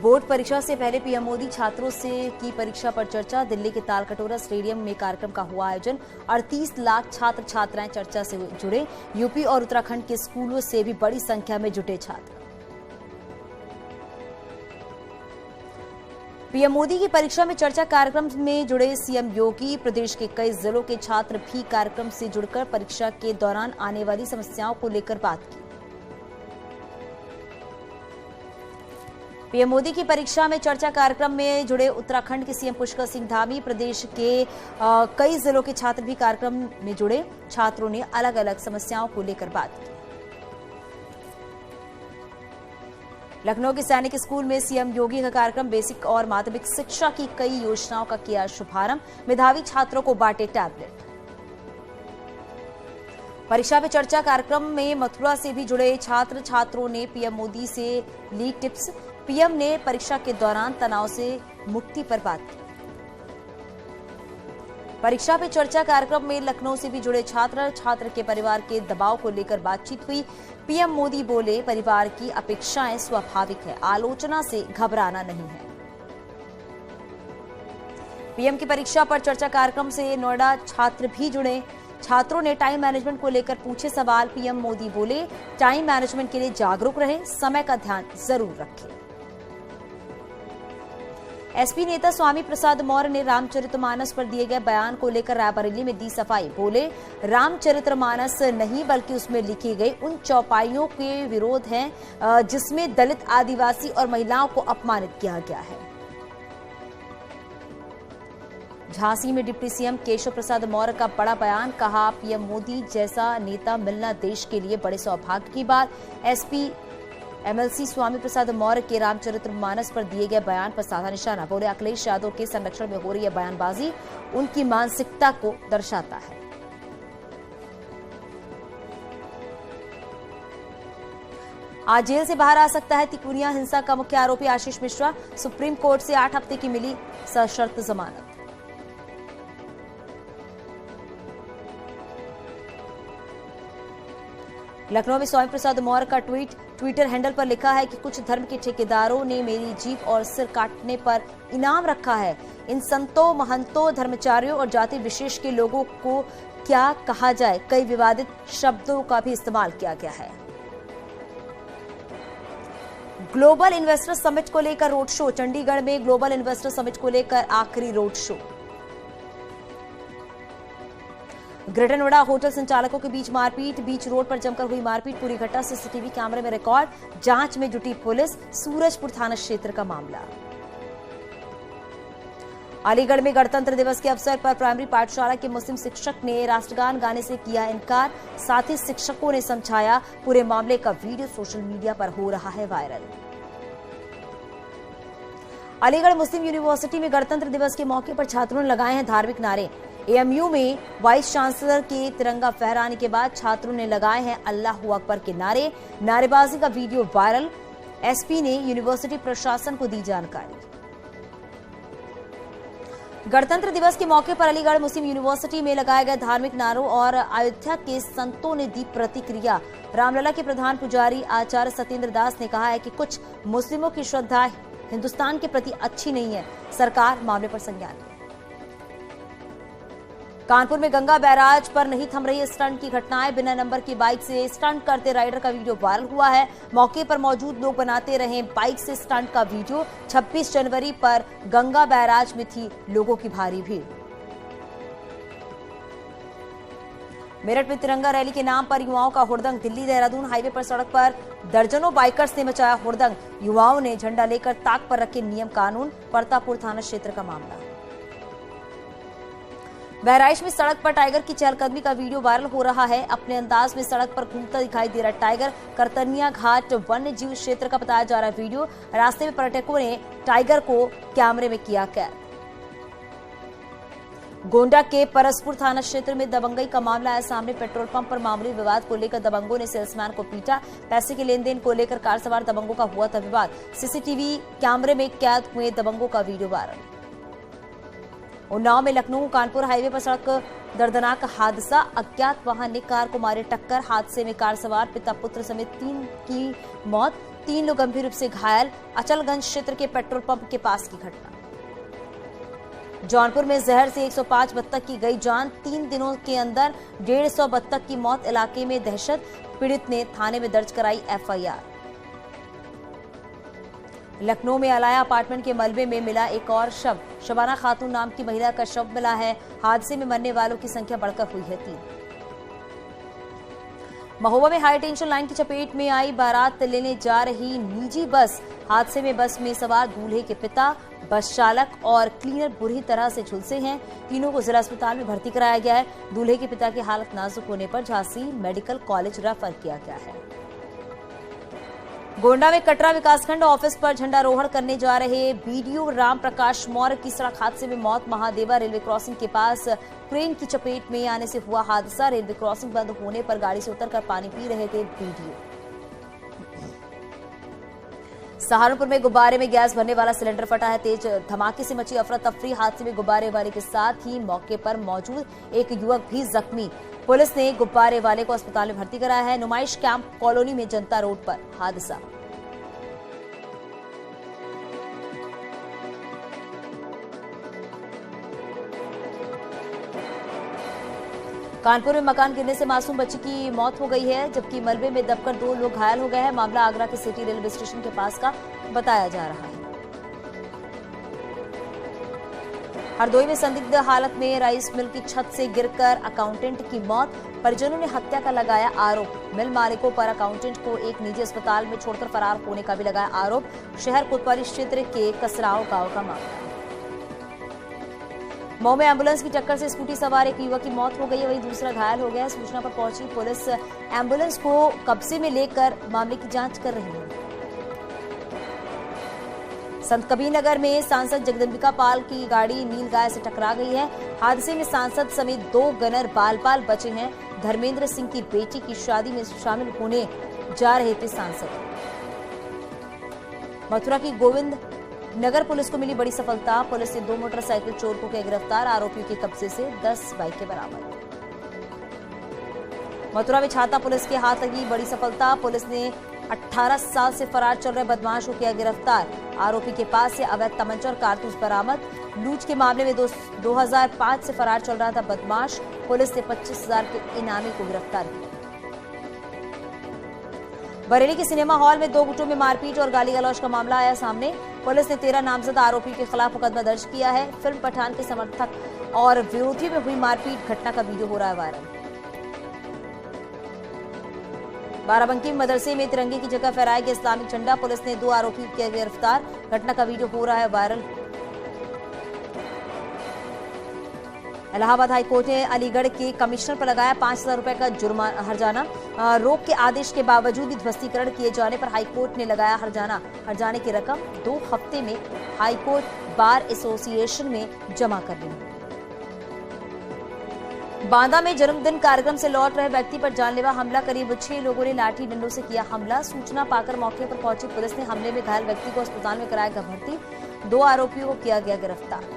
Board परीक्षा से पहले पीएम मोदी छात्रों से की परीक्षा पर चर्चा। दिल्ली के तालकटोरा स्टेडियम में कार्यक्रम का हुआ आयोजन। 38 लाख छात्र छात्राएं चर्चा से जुड़े। यूपी और उत्तराखंड के स्कूलों से भी बड़ी संख्या में जुटे छात्र। पीएम मोदी की परीक्षा में चर्चा कार्यक्रम में जुड़े सीएम योगी। प्रदेश के कई जिलों के छात्र भी कार्यक्रम से जुड़कर परीक्षा के दौरान आने वाली समस्याओं को लेकर बात की। पीएम मोदी की परीक्षा में चर्चा कार्यक्रम में जुड़े उत्तराखंड के सीएम पुष्कर सिंह धामी। प्रदेश के कई जिलों के छात्र भी कार्यक्रम में जुड़े। छात्रों ने अलग अलग समस्याओं को लेकर बात की। लखनऊ के सैनिक स्कूल में सीएम योगी का कार्यक्रम। बेसिक और माध्यमिक शिक्षा की कई योजनाओं का किया शुभारंभ। मेधावी छात्रों को बांटे टैबलेट। परीक्षा पे चर्चा कार्यक्रम में मथुरा से भी जुड़े छात्र छात्रों ने पीएम मोदी से ली टिप्स। पीएम ने परीक्षा के दौरान तनाव से मुक्ति पर बात की। परीक्षा पे चर्चा कार्यक्रम में लखनऊ से भी जुड़े छात्र के परिवार के दबाव को लेकर बातचीत हुई। पीएम मोदी बोले, परिवार की अपेक्षाएं स्वाभाविक है, आलोचना से घबराना नहीं है। पीएम की परीक्षा पर चर्चा कार्यक्रम से नोएडा छात्र भी जुड़े। छात्रों ने टाइम मैनेजमेंट को लेकर पूछे सवाल। पीएम मोदी बोले, टाइम मैनेजमेंट के लिए जागरूक रहें, समय का ध्यान जरूर रखें। एसपी नेता स्वामी प्रसाद मौर्य ने रामचरितमानस पर दिए गए बयान को लेकर रायबरेली में दी सफाई। बोले, रामचरितमानस नहीं बल्कि उसमें लिखी गई उन चौपाइयों के विरोध है जिसमें दलित, आदिवासी और महिलाओं को अपमानित किया गया है। झांसी में डिप्टी सीएम केशव प्रसाद मौर्य का बड़ा बयान। कहा, पीएम मोदी जैसा नेता मिलना देश के लिए बड़े सौभाग्य की बात। एसपी एमएलसी स्वामी प्रसाद मौर्य के रामचरितमानस पर दिए गए बयान पर साधा निशाना। बोले, अखिलेश यादव के संरक्षण में हो रही है बयानबाजी उनकी मानसिकता को दर्शाता है। आज जेल से बाहर आ सकता है तिकोनिया हिंसा का मुख्य आरोपी आशीष मिश्रा। सुप्रीम कोर्ट से 8 हफ्ते की मिली सशर्त जमानत। लखनऊ में स्वामी प्रसाद मौर्य का ट्विटर हैंडल पर लिखा है कि कुछ धर्म के ठेकेदारों ने मेरी जीभ और सिर काटने पर इनाम रखा है। इन संतों, महंतों, धर्मचारियों और जाति विशेष के लोगों को क्या कहा जाए, कई विवादित शब्दों का भी इस्तेमाल किया गया है। ग्लोबल इन्वेस्टर समिट को लेकर रोड शो। चंडीगढ़ में ग्लोबल इन्वेस्टर समिट को लेकर आखिरी road show. Greater Noida hotel संचालकों के बीच मारपीट। बीच रोड पर जमकर हुई मारपीट। पूरी घटना सीसीटीवी कैमरे में रिकॉर्ड। जांच में जुटी पुलिस। सूरजपुर थाना क्षेत्र का मामला। अलीगढ़ में गणतंत्र दिवस के अवसर पर प्राइमरी पाठशाला के मुस्लिम शिक्षक ने राष्ट्रगान गाने से किया इनकार। साथ ही शिक्षकों ने समझाया। पूरे मामले का वीडियो सोशल मीडिया पर हो रहा है वायरल। अलीगढ़ मुस्लिम यूनिवर्सिटी में गणतंत्र दिवस के मौके पर छात्रों ने लगाए हैं धार्मिक नारे। एएमयू में वाइस चांसलर के तिरंगा फहराने के बाद छात्रों ने लगाए हैं अल्लाहू अकबर के नारे। नारेबाजी का वीडियो वायरल। एसपी ने यूनिवर्सिटी प्रशासन को दी जानकारी। गणतंत्र दिवस के मौके पर अलीगढ़ मुस्लिम यूनिवर्सिटी में लगाए गए धार्मिक नारों और अयोध्या के संतों ने दी प्रतिक्रिया। रामलला के प्रधान पुजारी आचार्य सत्येंद्र दास ने कहा है कि कुछ मुस्लिमों की श्रद्धा हिंदुस्तान के प्रति अच्छी नहीं है, सरकार मामले पर संज्ञान ले। कानपुर में गंगा बैराज पर नहीं थम रही स्टंट की घटनाएं। बिना नंबर की बाइक से स्टंट करते राइडर का वीडियो वायरल हुआ है। मौके पर मौजूद लोग बनाते रहे बाइक से स्टंट का वीडियो। 26 जनवरी पर गंगा बैराज में थी लोगों की भारी भीड़। मेरठ में तिरंगा रैली के नाम पर युवाओं का हुड़दंग। दिल्ली देहरादून हाईवे पर सड़क पर दर्जनों बाइकर्स ने मचाया हुड़दंग। युवाओं ने झंडा लेकर ताक पर रखे नियम कानून। परतापुर थाना क्षेत्र का मामला। बहराइच में सड़क पर टाइगर की चहलकदमी का वीडियो वायरल हो रहा है। अपने अंदाज में सड़क पर घूमता दिखाई दे रहा टाइगर। करतनिया घाट वन्य जीव क्षेत्र का बताया जा रहा है वीडियो। रास्ते में पर्यटकों ने टाइगर को कैमरे में किया कैद। गोंडा के परसपुर थाना क्षेत्र में दबंगई का मामला आया सामने। पेट्रोल पंप पर मामूली विवाद को लेकर दबंगों ने सेल्समैन को पीटा। पैसे के लेन देन को लेकर कार सवार दबंगों का हुआ था विवाद। सीसीटीवी कैमरे में कैद हुए दबंगों का वीडियो वायरल। उन्नाव में लखनऊ कानपुर हाईवे पर सड़क दर्दनाक हादसा। अज्ञात वाहन ने कार को मारे टक्कर। हादसे में कार सवार पिता पुत्र समेत 3 की मौत। 3 लोग गंभीर रूप से घायल। अचलगंज क्षेत्र के पेट्रोल पंप के पास की घटना। जौनपुर में जहर से 105 बत्तख की गई जान। 3 दिनों के अंदर 150 बत्तख की मौत। इलाके में दहशत। पीड़ित ने थाने में दर्ज कराई एफआईआर। लखनऊ में अलाया अपार्टमेंट के मलबे में मिला एक और शव। शबाना खातून नाम की महिला का शव मिला है। हादसे में मरने वालों की संख्या बढ़कर हुई है 3। महोबा में हाई टेंशन लाइन की चपेट में आई बारात लेने जा रही निजी बस। हादसे में बस में सवार दूल्हे के पिता, बस चालक और क्लीनर बुरी तरह से झुलसे हैं। तीनों को जिला अस्पताल में भर्ती कराया गया है। दूल्हे के पिता की हालत नाजुक होने पर झांसी मेडिकल कॉलेज रेफर किया गया है। गोंडा में कटरा विकासखंड ऑफिस पर झंडारोहण करने जा रहे बीडीओ राम प्रकाश मौर्य की सड़क हादसे में मौत। महादेवा रेलवे क्रॉसिंग के पास क्रेन की चपेट में आने से हुआ हादसा। रेलवे क्रॉसिंग बंद होने पर गाड़ी से उतरकर पानी पी रहे थे बीडीओ। सहारनपुर में गुब्बारे में गैस भरने वाला सिलेंडर फटा है। तेज धमाके से मची अफरा तफरी। हादसे में गुब्बारे वाले के साथ ही मौके पर मौजूद एक युवक भी जख्मी। पुलिस ने गुब्बारे वाले को अस्पताल में भर्ती कराया है। नुमाइश कैंप कॉलोनी में जनता रोड पर हादसा। कानपुर में मकान गिरने से मासूम बच्ची की मौत हो गई है, जबकि मलबे में दबकर 2 लोग घायल हो गए हैं। मामला आगरा के सिटी रेलवे स्टेशन के पास का बताया जा रहा है। हरदोई में संदिग्ध हालत में राइस मिल की छत से गिरकर अकाउंटेंट की मौत। परिजनों ने हत्या का लगाया आरोप। मिल मालिकों पर अकाउंटेंट को एक निजी अस्पताल में छोड़कर फरार होने का भी लगाया आरोप। शहर कोतवाली क्षेत्र के कसराव गांव का मामला। मऊ में एम्बुलेंस की टक्कर से स्कूटी सवार एक युवक की मौत हो गई है, वहीं दूसरा घायल हो गया। सूचना पर पहुंची पुलिस एम्बुलेंस को कब्जे में लेकर मामले की जांच कर रही है। संत कबीर नगर में सांसद जगदम्बिका पाल की गाड़ी नील गाय से टकरा गई है। हादसे में सांसद समेत 2 गनर बाल बचे हैं। धर्मेंद्र सिंह की बेटी की शादी में शामिल होने जा रहे थे सांसद। मथुरा की गोविंद नगर पुलिस को मिली बड़ी सफलता। पुलिस ने 2 मोटरसाइकिल चोर को किया गिरफ्तार। आरोपियों के कब्जे से 10 बाइकें बरामद। मथुरा में छाता पुलिस के हाथ लगी बड़ी सफलता। पुलिस ने 18 साल से फरार चल रहे बदमाश को किया गिरफ्तार। आरोपी के पास से अवैध तमंचा और कारतूस बरामद। लूट के मामले में 2005 से फरार चल रहा था बदमाश। पुलिस ने 25,000 के इनामी को गिरफ्तार किया। बरेली के सिनेमा हॉल में 2 गुटों में मारपीट और गाली गलौज का मामला आया सामने। पुलिस ने 13 नामजद आरोपी के खिलाफ मुकदमा दर्ज किया है। फिल्म पठान के समर्थक और विरोधियों में हुई मारपीट घटना का वीडियो हो रहा है वायरल। बाराबंकी में मदरसे में तिरंगे की जगह फहराया गया इस्लामिक झंडा। पुलिस ने 2 आरोपियों को किया गिरफ्तार। घटना का वीडियो हो रहा है वायरल। इलाहाबाद हाईकोर्ट ने अलीगढ़ के कमिश्नर पर लगाया 5,000 रुपए का हर्जाना। रोक के आदेश के बावजूद भी ध्वस्तीकरण किए जाने पर हाईकोर्ट ने लगाया हर्जाना। हर्जाने की रकम 2 हफ्ते में हाईकोर्ट बार एसोसिएशन में जमा कर दी। बांदा में जन्मदिन कार्यक्रम से लौट रहे व्यक्ति पर जानलेवा हमला। करीब 6 लोगों ने लाठी डंडों से किया हमला। सूचना पाकर मौके पर पहुंची पुलिस ने हमले में घायल व्यक्ति को अस्पताल में कराया भर्ती। 2 आरोपियों को किया गया गिरफ्तार।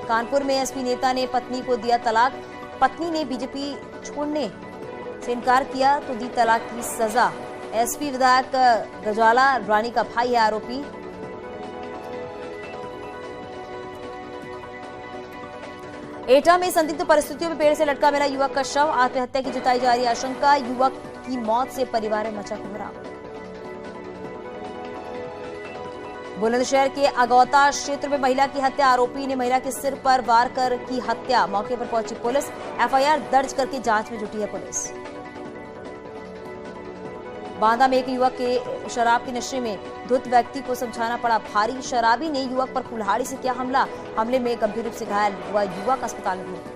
कानपुर में एसपी नेता ने पत्नी को दिया तलाक। पत्नी ने बीजेपी छोड़ने से इनकार किया तो दी तलाक की सजा। एसपी विधायक गजाला रानी का भाई है आरोपी। एटा में संदिग्ध परिस्थितियों में पेड़ से लटका मिला युवक का शव। आत्महत्या की जताई जा रही आशंका। युवक की मौत से परिवार में मचा कोहराम। बुलंदशहर के अगौता क्षेत्र में महिला की हत्या। आरोपी ने महिला के सिर पर वार कर की हत्या। मौके पर पहुंची पुलिस। एफआईआर दर्ज करके जांच में जुटी है पुलिस। बांदा में एक युवक के शराब के नशे में धुत व्यक्ति को समझाना पड़ा भारी। शराबी ने युवक पर कुल्हाड़ी से किया हमला। हमले में गंभीर रूप से घायल हुआ युवक अस्पताल में भर्ती।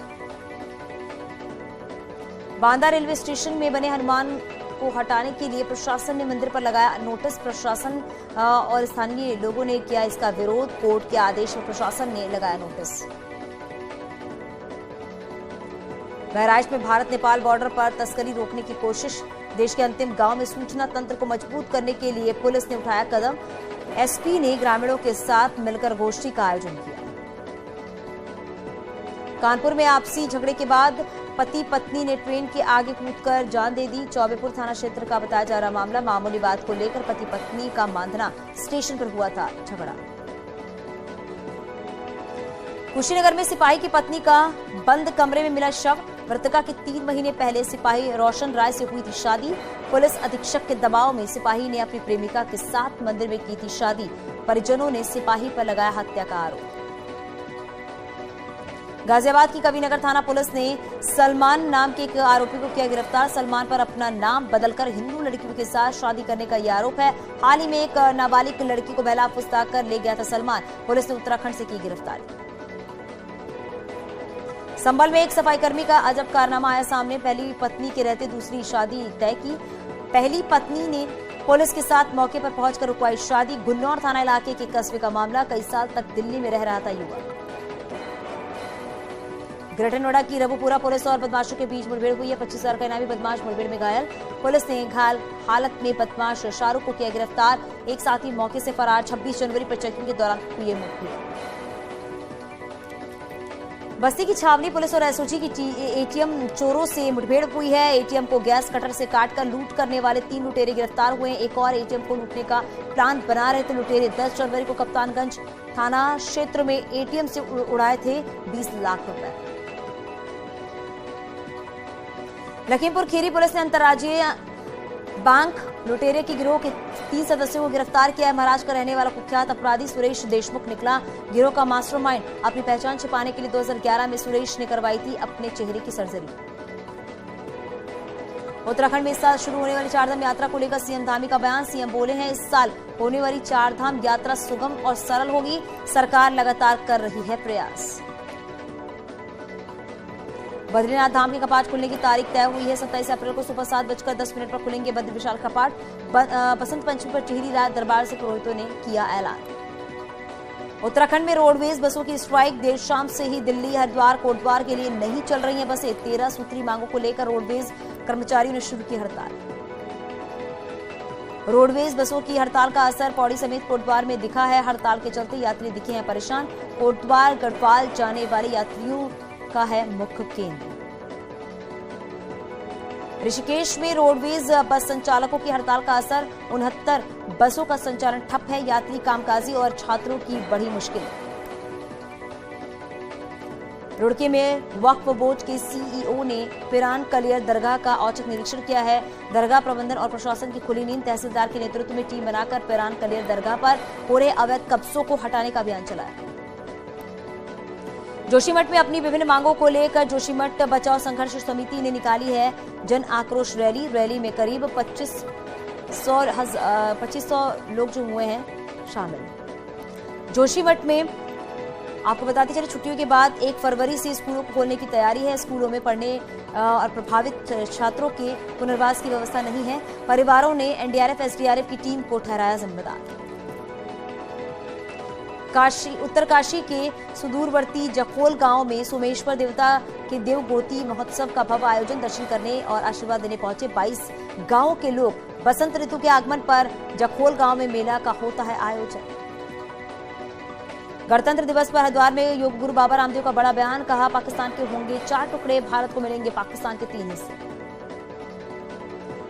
बांदा रेलवे स्टेशन में बने हनुमान को हटाने के लिए प्रशासन ने मंदिर पर लगाया नोटिस। प्रशासन और स्थानीय लोगों ने किया इसका विरोध। कोर्ट के आदेश में प्रशासन ने लगाया नोटिस। बहराइच में भारत नेपाल बॉर्डर पर तस्करी रोकने की कोशिश। देश के अंतिम गांव में सूचना तंत्र को मजबूत करने के लिए पुलिस ने उठाया कदम। एसपी ने ग्रामीणों के साथ मिलकर गोष्ठी का आयोजन किया। कानपुर में आपसी झगड़े के बाद पति पत्नी ने ट्रेन के आगे कूदकर जान दे दी। चौबेपुर थाना क्षेत्र का बताया जा रहा मामला। मामूली बात को लेकर पति पत्नी का मांधना स्टेशन पर हुआ था झगड़ा। कुशीनगर में सिपाही की पत्नी का बंद कमरे में मिला शव। मृतका की 3 महीने पहले सिपाही रोशन राय से हुई थी शादी। पुलिस अधीक्षक के दबाव में सिपाही ने अपनी प्रेमिका के साथ मंदिर में की थी शादी। परिजनों ने सिपाही पर लगाया हत्या का आरोप। गाजियाबाद की कबीरनगर थाना पुलिस ने सलमान नाम के एक आरोपी को किया गिरफ्तार। सलमान पर अपना नाम बदलकर हिंदू लड़कियों के साथ शादी करने का यह आरोप है। हाल ही में एक नाबालिग लड़की को बहला फुसला कर ले गया था सलमान। पुलिस ने उत्तराखंड से की गिरफ्तारी। संभल में एक सफाईकर्मी का अजब कारनामा आया सामने। पहली पत्नी के रहते दूसरी शादी तय की। पहली पत्नी ने पुलिस के साथ मौके पर पहुंचकर रुकवाई शादी। गुन्नौर थाना इलाके के कस्बे का मामला। कई साल तक दिल्ली में रह रहा था युवक। ग्रेटर नोएडा की रबुपुरा पुलिस और बदमाशों के बीच मुठभेड़ हुई है। 25,000 का इनामी बदमाश मुठभेड़ में घायल। पुलिस ने घायल हालत में बदमाश शाहरुख को किया गिरफ्तार। एक साथी मौके से फरार। 26 जनवरी पर चेकिंग के दौरान हुई मुठभेड़। बस्ती की छावनी पुलिस और एसओजी की एटीएम चोरों से मुठभेड़ हुई है। एटीएम को गैस कटर से काटकर लूट करने वाले 3 लुटेरे गिरफ्तार हुए हैं। एक और एटीएम को लूटने का प्लान बना रहे थे लुटेरे। 10 जनवरी को कप्तानगंज थाना क्षेत्र में एटीएम से उड़ाए थे 20 लाख रुपए। लखीमपुर खीरी पुलिस ने अंतर्राज्यीय बैंक लुटेरे के गिरोह के 3 सदस्यों को गिरफ्तार किया है। महाराष्ट्र का रहने वाला कुख्यात अपराधी सुरेश देशमुख निकला। गिरोह का मास्टरमाइंड। अपनी पहचान छिपाने के लिए 2011 में सुरेश ने करवाई थी अपने चेहरे की सर्जरी। उत्तराखंड में इस साल शुरू होने वाली चारधाम यात्रा को लेकर सीएम धामी का बयान। सीएम बोले हैं इस साल होने वाली चारधाम यात्रा सुगम और सरल होगी। सरकार लगातार कर रही है प्रयास। बद्रीनाथ धाम के कपाट खुलने की तारीख तय हुई है। 27 अप्रैल को सुबह 7:10 पर खुलेंगे बद्री विशाल कपाट। बसंत पंचमी पर टिहरी राज दरबार से पुरोहितों ने किया ऐलान। उत्तराखंड में रोडवेज बसों की स्ट्राइक। देर शाम से ही दिल्ली हरिद्वार कोटद्वार के लिए नहीं चल रही हैं बसें। 13 सूत्री मांगों को लेकर रोडवेज कर्मचारियों ने शुरू की हड़ताल। रोडवेज बसों की हड़ताल का असर पौड़ी समेत कोटद्वार में दिखा है। हड़ताल के चलते यात्री दिखे हैं परेशान। कोटद्वार गढ़वाल जाने वाले यात्रियों का है मुख्य केंद्र। ऋषिकेश में रोडवेज बस संचालकों की हड़ताल का असर। 69 बसों का संचालन ठप है। यात्री कामकाजी और छात्रों की बड़ी मुश्किल। रुड़की में वक्फ बोर्ड के सीईओ ने पिरान कलियर दरगाह का औचक निरीक्षण किया है। दरगाह प्रबंधन और प्रशासन की खुली नींद। तहसीलदार के नेतृत्व में टीम बनाकर पिरान कलियर दरगाह पर हो रहे अवैध कब्जों को हटाने का अभियान चलाया। जोशीमठ में अपनी विभिन्न मांगों को लेकर जोशीमठ बचाओ संघर्ष समिति ने निकाली है जन आक्रोश रैली। रैली में करीब 2500 लोग जो हुए हैं शामिल। जोशीमठ में आपको बताते चले छुट्टियों के बाद 1 फरवरी से स्कूलों को खोलने की तैयारी है। स्कूलों में पढ़ने और प्रभावित छात्रों के पुनर्वास की व्यवस्था नहीं है। परिवारों ने एनडीआरएफ एसडीआरएफ की टीम को ठहराया जिम्मेदार। उत्तरकाशी के सुदूरवर्ती जखोल गांव में सोमेश्वर देवता के देवगोती महोत्सव का भव्य आयोजन। दर्शन करने और आशीर्वाद देने पहुंचे 22 गांवों के लोग। बसंत ऋतु के आगमन पर जखोल गांव में मेला का होता है आयोजन। गणतंत्र दिवस पर हरिद्वार में योग गुरु बाबा रामदेव का बड़ा बयान। कहा पाकिस्तान के होंगे 4 टुकड़े, भारत को मिलेंगे पाकिस्तान के 3 हिस्से।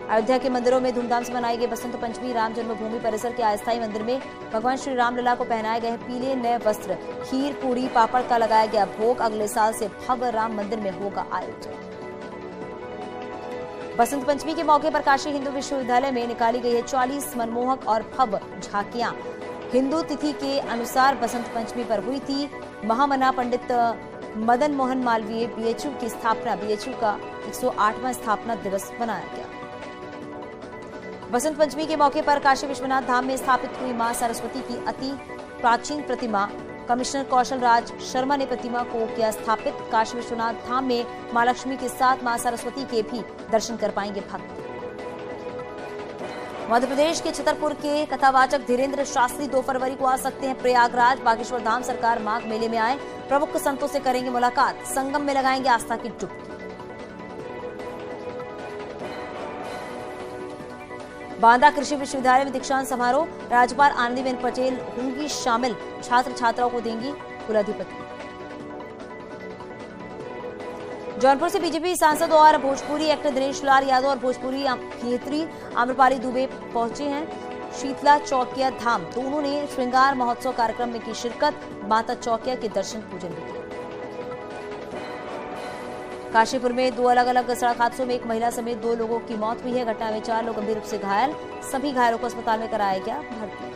अयोध्या के मंदिरों में धूमधाम से मनाई गई बसंत पंचमी। राम जन्मभूमि परिसर के अस्थायी मंदिर में भगवान श्री रामलला को पहनाए गए पीले नए वस्त्र। खीर पूरी पापड़ का लगाया गया भोग। अगले साल से भव्य राम मंदिर में होगा आयोजन। बसंत पंचमी के मौके पर काशी हिंदू विश्वविद्यालय में निकाली गई है 40 मनमोहक और भव्य झांकियां। हिंदू तिथि के अनुसार बसंत पंचमी पर हुई थी। महामना पंडित मदन मोहन मालवीय बीएचयू की स्थापना। बीएचयू का 108वां स्थापना दिवस मनाया गया। बसंत पंचमी के मौके पर काशी विश्वनाथ धाम में स्थापित हुई मां सरस्वती की अति प्राचीन प्रतिमा। कमिश्नर कौशल राज शर्मा ने प्रतिमा को किया स्थापित। काशी विश्वनाथ धाम में मां लक्ष्मी के साथ मां सरस्वती के भी दर्शन कर पाएंगे भक्त। मध्य प्रदेश के छतरपुर के कथावाचक धीरेन्द्र शास्त्री 2 फरवरी को आ सकते हैं प्रयागराज। बागेश्वर धाम सरकार माघ मेले में आए। प्रमुख संतों से करेंगे मुलाकात। संगम में लगाएंगे आस्था की डुबकी। बांदा कृषि विश्वविद्यालय में दीक्षांत समारोह। राज्यपाल आनंदीबेन पटेल होंगी शामिल। छात्र छात्राओं को देंगी कुलाधिपति। जौनपुर से बीजेपी सांसद और भोजपुरी एक्टर दिनेश लाल यादव और भोजपुरी अभिनेत्री आम्रपाली दुबे पहुंचे हैं शीतला चौकिया धाम। दोनों ने श्रृंगार महोत्सव कार्यक्रम में की शिरकत, माता चौकिया के दर्शन पूजन भी किए। काशीपुर में 2 अलग अलग सड़क हादसों में एक महिला समेत 2 लोगों की मौत हुई है। घटना में 4 लोग गंभीर रूप से घायल, सभी घायलों को अस्पताल में कराया गया भर्ती।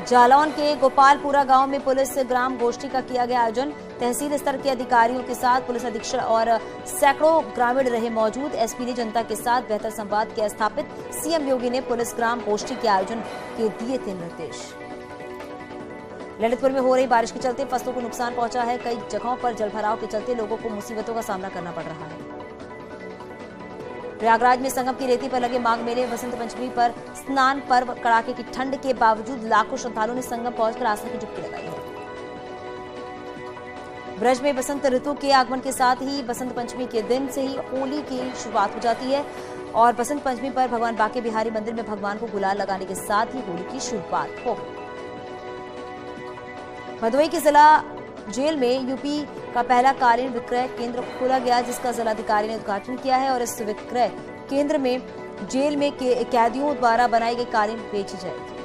जालौन के गोपालपुरा गांव में पुलिस ग्राम गोष्ठी का किया गया आयोजन। तहसील स्तर के अधिकारियों के साथ पुलिस अधीक्षक और सैकड़ों ग्रामीण रहे मौजूद। एसपी ने जनता के साथ बेहतर संवाद किया स्थापित। सीएम योगी ने पुलिस ग्राम गोष्ठी के आयोजन के दिए थे निर्देश। ललितपुर में हो रही बारिश के चलते फसलों को नुकसान पहुंचा है। कई जगहों पर जलभराव के चलते लोगों को मुसीबतों का सामना करना पड़ रहा है। प्रयागराज में संगम की रेती पर लगे माघ मेले बसंत पंचमी पर स्नान पर्व। कड़ाके की ठंड के बावजूद लाखों श्रद्धालुओं ने संगम पहुंचकर आस्था की डुबकी लगाई है। ब्रज में बसंत ऋतु के आगमन के साथ ही बसंत पंचमी के दिन से ही होली की शुरुआत हो जाती है और बसंत पंचमी पर भगवान बांके बिहारी मंदिर में भगवान को गुलाल लगाने के साथ ही होली की शुरुआत हो। भदोही की जिला जेल में यूपी का पहला कालीन विक्रय केंद्र खोला गया, जिसका जिलाधिकारी ने उद्घाटन किया है और इस विक्रय केंद्र में जेल में कैदियों द्वारा बनाई गई कालीन बेची जाएगी।